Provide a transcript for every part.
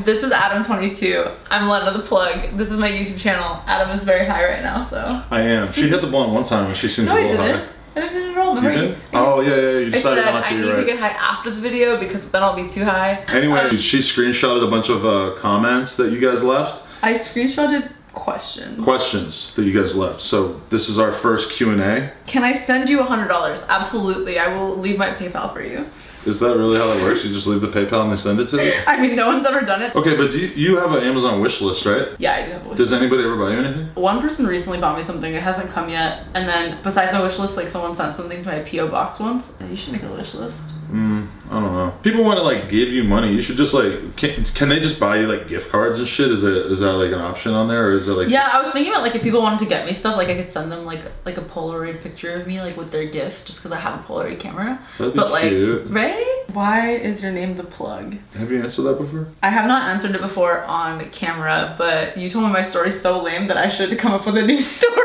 This is Adam22. I'm Lena The Plug. This is my YouTube channel. Adam is very high right now, so. I am. She hit the blunt one time and she seems a little high. I didn't hit it at all. You did? Oh, yeah, you decided not to. I need to get high after the video because then I'll be too high. Anyway, she screenshotted a bunch of comments that you guys left. I screenshotted questions that you guys left. So this is our first Q&A. Can I send you $100? Absolutely. I will leave my PayPal for you. Is that really how that works? You just leave the PayPal and they send it to you? I mean, no one's ever done it. Okay, but you have an Amazon wish list, right? Yeah, I do have a wish Does list. anybody ever buy you anything? One person recently bought me something. It hasn't come yet. And then besides my wish list, like someone sent something to my PO box once. You should make a wish list. I don't know. People want to like give you money. You should just like, can they just buy you like gift cards and shit? Is that like an option on there, or is it like? Yeah, I was thinking about like if people wanted to get me stuff, like I could send them like a Polaroid picture of me like with their gift, just because I have a Polaroid camera. That'd be cute. Like, right? Why is your name The Plug? Have you answered that before? I have not answered it before on camera, but you told me my story's so lame that I should come up with a new story.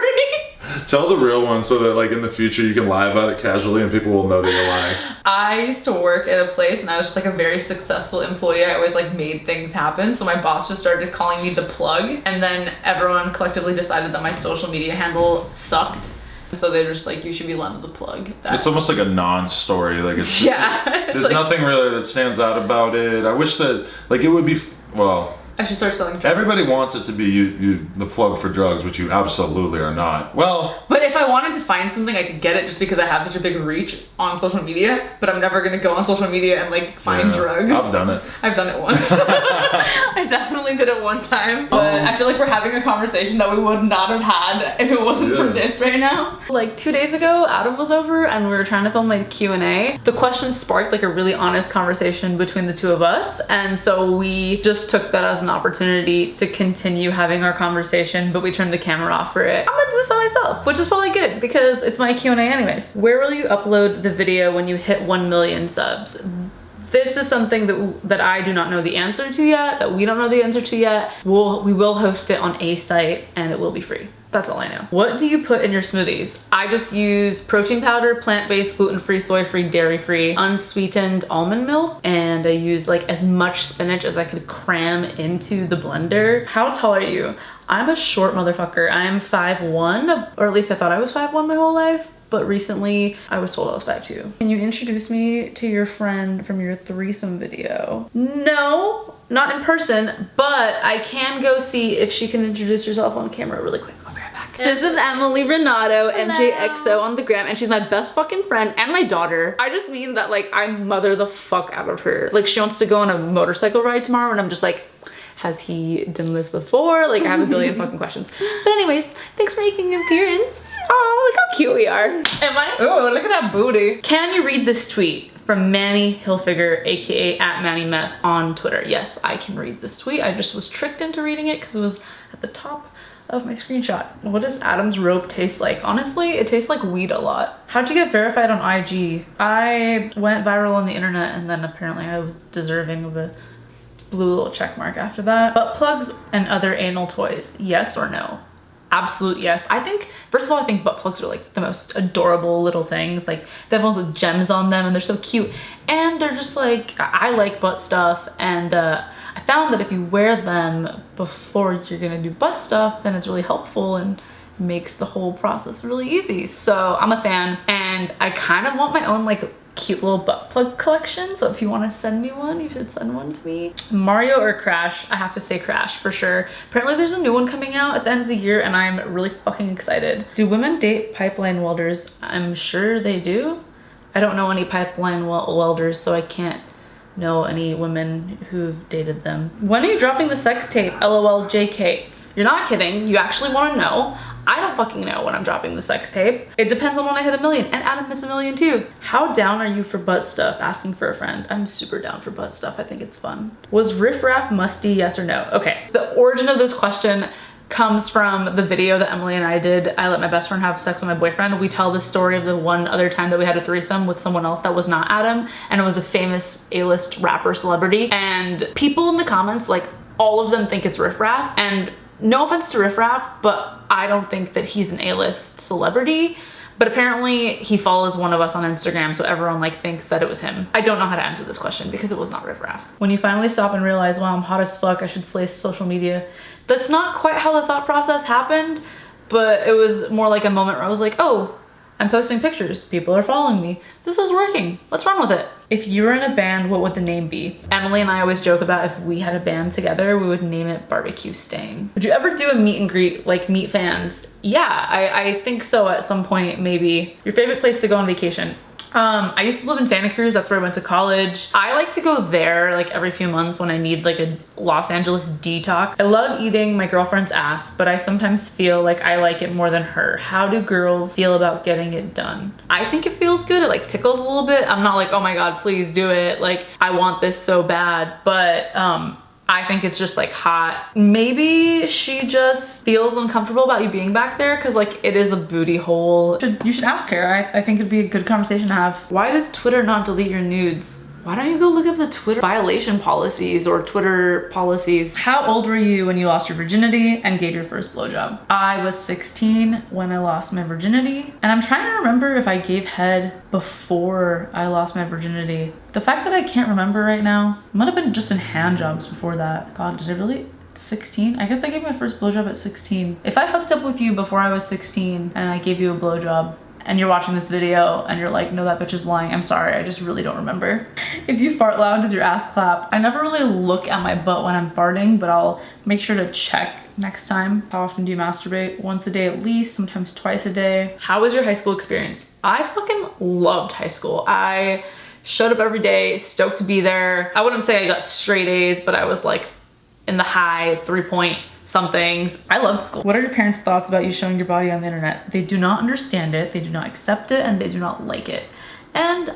Tell the real one so that like in the future you can lie about it casually and people will know that you're lying. I used to work at a place and I was just like a very successful employee. I always like made things happen. So my boss just started calling me The Plug, and then everyone collectively decided that my social media handle sucked. So they're just like, you should be Lena The Plug. It's almost like a non-story. Like it's yeah. There's like, nothing really that stands out about it. I wish that like it would be, well, I should start selling drugs. Everybody wants it to be you the plug for drugs, which you absolutely are not. Well, but if I wanted to find something, I could get it just because I have such a big reach on social media. But I'm never gonna go on social media and like find drugs. I've done it. I've done it once. I definitely did it one time. But I feel like we're having a conversation that we would not have had if it wasn't for this right now. Like 2 days ago, Adam was over and we were trying to film my Q&A. The questions sparked like a really honest conversation between the two of us, and so we just took that as an opportunity to continue having our conversation, but we turned the camera off for it. I'm gonna do this by myself, which is probably good because it's my Q&A anyways. Where will you upload the video when you hit 1 million subs? This is something that I do not know the answer to yet, that we don't know the answer to yet. We will host it on a site and it will be free. That's all I know. What do you put in your smoothies? I just use protein powder, plant-based, gluten-free, soy-free, dairy-free, unsweetened almond milk, and I use like as much spinach as I could cram into the blender. How tall are you? I'm a short motherfucker. I am 5'1", or at least I thought I was 5'1" my whole life, but recently I was told I was 5'2". Can you introduce me to your friend from your threesome video? No, not in person, but I can go see if she can introduce herself on camera really quick. This is Emily Renato, MJXO on the gram, and she's my best fucking friend and my daughter. I just mean that like I mother the fuck out of her. Like she wants to go on a motorcycle ride tomorrow and I'm just like, has he done this before? Like I have a billion fucking questions. But anyways, thanks for making an appearance. Oh, look how cute we are. Am I? Oh, look at that booty. Can you read this tweet from Manny Hilfiger, aka @MannyMeth on Twitter? Yes, I can read this tweet. I just was tricked into reading it because it was at the top of my screenshot. What does Adam's rope taste like? Honestly, it tastes like weed a lot. How'd you get verified on IG? I went viral on the internet and then apparently I was deserving of a blue little check mark after that. Butt plugs and other anal toys, yes or no? Absolute yes. I think, first of all, I think butt plugs are like the most adorable little things. Like they have ones with gems on them and they're so cute. And they're just like, I like butt stuff, and I found that if you wear them before you're gonna do butt stuff, then it's really helpful and makes the whole process really easy. So I'm a fan, and I kind of want my own like cute little butt plug collection. So if you want to send me one, you should send one to me. Mario or Crash? I have to say Crash for sure. Apparently there's a new one coming out at the end of the year and I'm really fucking excited. Do women date pipeline welders? I'm sure they do. I don't know any pipeline welders, so I can't know any women who've dated them. When are you dropping the sex tape? LOL JK. You're not kidding. You actually want to know? I don't fucking know when I'm dropping the sex tape. It depends on when I hit 1 million, and Adam hits 1 million too. How down are you for butt stuff? Asking for a friend. I'm super down for butt stuff. I think it's fun. Was riff raff musty, yes or no? Okay, the origin of this question comes from the video that Emily and I did. I let my best friend have sex with my boyfriend. We tell the story of the one other time that we had a threesome with someone else that was not Adam, and it was a famous A-list rapper celebrity. And people in the comments, like all of them think it's riff raff, and no offense to riff raff, but I don't think that he's an A-list celebrity. But apparently he follows one of us on Instagram, so everyone like thinks that it was him. I don't know how to answer this question because it was not Riff Raff. When you finally stop and realize, wow, I'm hot as fuck, I should slay social media. That's not quite how the thought process happened, but it was more like a moment where I was like, oh, I'm posting pictures, people are following me. This is working, let's run with it. If you were in a band, what would the name be? Emily and I always joke about if we had a band together, we would name it Barbecue Stain. Would you ever do a meet and greet, like meet fans? Yeah, I think so at some point, maybe. Your favorite place to go on vacation? I used to live in Santa Cruz, that's where I went to college. I like to go there like every few months when I need like a Los Angeles detox. I love eating my girlfriend's ass, but I sometimes feel like I like it more than her. How do girls feel about getting it done? I think it feels good, it like tickles a little bit. I'm not like, oh my God, please do it. Like, I want this so bad, but I think it's just like hot. Maybe she just feels uncomfortable about you being back there because like it is a booty hole. You should ask her. I think it'd be a good conversation to have. Why does Twitter not delete your nudes? Why don't you go look up the Twitter violation policies or Twitter policies? How old were you when you lost your virginity and gave your first blowjob? I was 16 when I lost my virginity. And I'm trying to remember if I gave head before I lost my virginity. The fact that I can't remember right now, it might have been just been hand jobs before that. God, did I really? 16? I guess I gave my first blowjob at 16. If I hooked up with you before I was 16 and I gave you a blowjob, and you're watching this video and you're like, no, that bitch is lying, I'm sorry, I just really don't remember. If you fart loud, does your ass clap? I never really look at my butt when I'm farting, but I'll make sure to check next time. How often do you masturbate? Once a day at least, sometimes twice a day. How was your high school experience? I fucking loved high school. I showed up every day, stoked to be there. I wouldn't say I got straight A's, but I was like in the high 3-point somethings. I loved school. What are your parents' thoughts about you showing your body on the internet? They do not understand it, they do not accept it, and they do not like it. And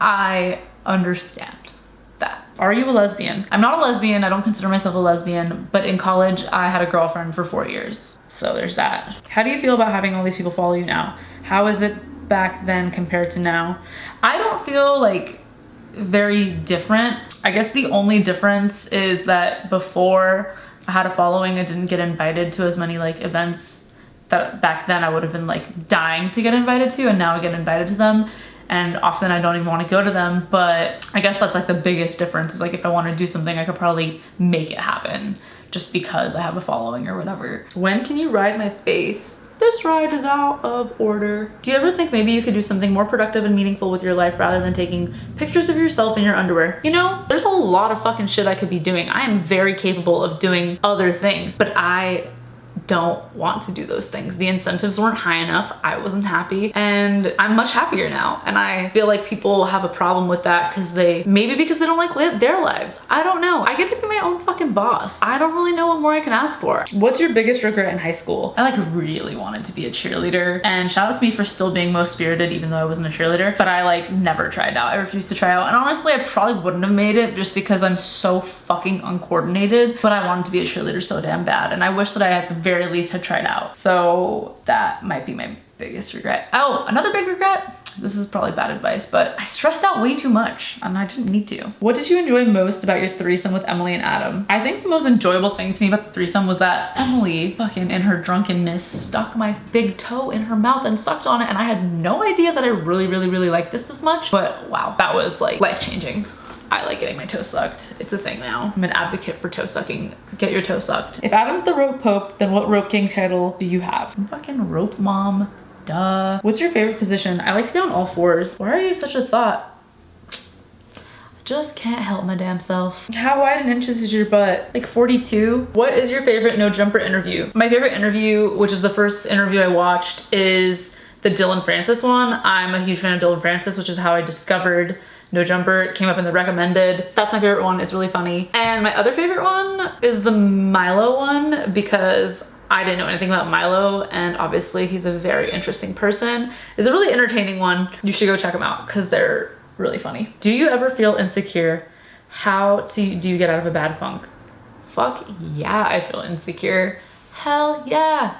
I understand that. Are you a lesbian? I'm not a lesbian, I don't consider myself a lesbian, but in college I had a girlfriend for 4 years. So there's that. How do you feel about having all these people follow you now? How is it back then compared to now? I don't feel like very different. I guess the only difference is that before I had a following, I didn't get invited to as many like events that back then I would have been like dying to get invited to, and now I get invited to them, and often I don't even want to go to them. But I guess that's like the biggest difference is like if I want to do something, I could probably make it happen just because I have a following or whatever. When can you ride my face? This ride is out of order. Do you ever think maybe you could do something more productive and meaningful with your life rather than taking pictures of yourself in your underwear? You know, there's a lot of fucking shit I could be doing. I am very capable of doing other things, but I don't want to do those things. The incentives weren't high enough. I wasn't happy, and I'm much happier now. And I feel like people have a problem with that because maybe because they don't like their lives. I don't know. I get to be my own fucking boss. I don't really know what more I can ask for. What's your biggest regret in high school? I like really wanted to be a cheerleader, and shout out to me for still being most spirited even though I wasn't a cheerleader, but I like never tried out. I refused to try out, and honestly I probably wouldn't have made it just because I'm so fucking uncoordinated, but I wanted to be a cheerleader so damn bad, and I wish that I at the very least had tried out. So that might be my biggest regret. Oh, another big regret. This is probably bad advice, but I stressed out way too much and I didn't need to. What did you enjoy most about your threesome with Emily and Adam? I think the most enjoyable thing to me about the threesome was that Emily fucking in her drunkenness stuck my big toe in her mouth and sucked on it, and I had no idea that I really liked this much, but wow, that was like life-changing. I like getting my toe sucked. It's a thing now. I'm an advocate for toe sucking. Get your toe sucked. If Adam's the rope pope, then what rope king title do you have? I'm fucking rope mom. Duh. What's your favorite position? I like to be on all fours. Why are you such a thought? I just can't help my damn self. How wide in inches is your butt? Like 42. What is your favorite no jumper interview? My favorite interview, which is the first interview I watched, is the Dylan Francis one. I'm a huge fan of Dylan Francis, which is how I discovered No Jumper. It came up in the recommended. That's my favorite one. It's really funny. And my other favorite one is the Milo one because I didn't know anything about Milo, and obviously he's a very interesting person. It's a really entertaining one. You should go check them out because they're really funny. Do you ever feel insecure? How do you get out of a bad funk? Fuck yeah, I feel insecure. Hell yeah.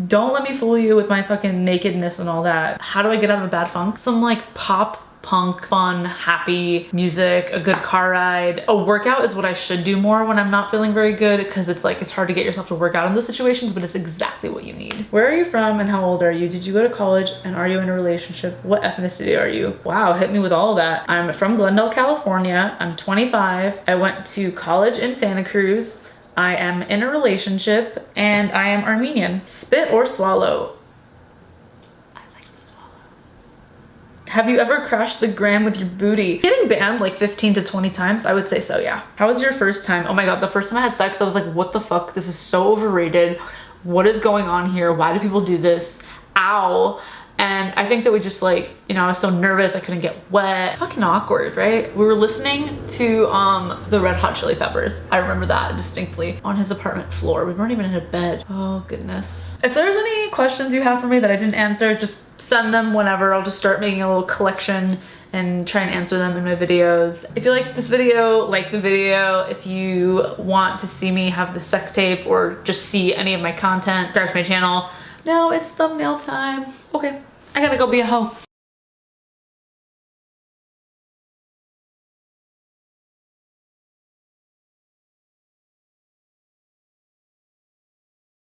Don't let me fool you with my fucking nakedness and all that. How do I get out of a bad funk? Some like pop punk, fun, happy music, a good car ride. A workout is what I should do more when I'm not feeling very good, because it's like, it's hard to get yourself to work out in those situations, but it's exactly what you need. Where are you from and how old are you? Did you go to college and are you in a relationship? What ethnicity are you? Wow, hit me with all of that. I'm from Glendale, California. I'm 25. I went to college in Santa Cruz. I am in a relationship and I am Armenian. Spit or swallow? Have you ever crashed the gram with your booty? Getting banned like 15 to 20 times? I would say so, yeah. How was your first time? Oh my God, the first time I had sex, I was like, what the fuck? This is so overrated. What is going on here? Why do people do this? Ow. And I think that we just like, you know, I was so nervous I couldn't get wet. Fucking awkward, right? We were listening to the Red Hot Chili Peppers. I remember that distinctly, on his apartment floor. We weren't even in a bed. Oh goodness. If there's any questions you have for me that I didn't answer, just send them whenever. I'll just start making a little collection and try and answer them in my videos. If you like this video, like the video. If you want to see me have the sex tape or just see any of my content, subscribe to my channel. Now it's thumbnail time. Okay, I gotta go be a hoe.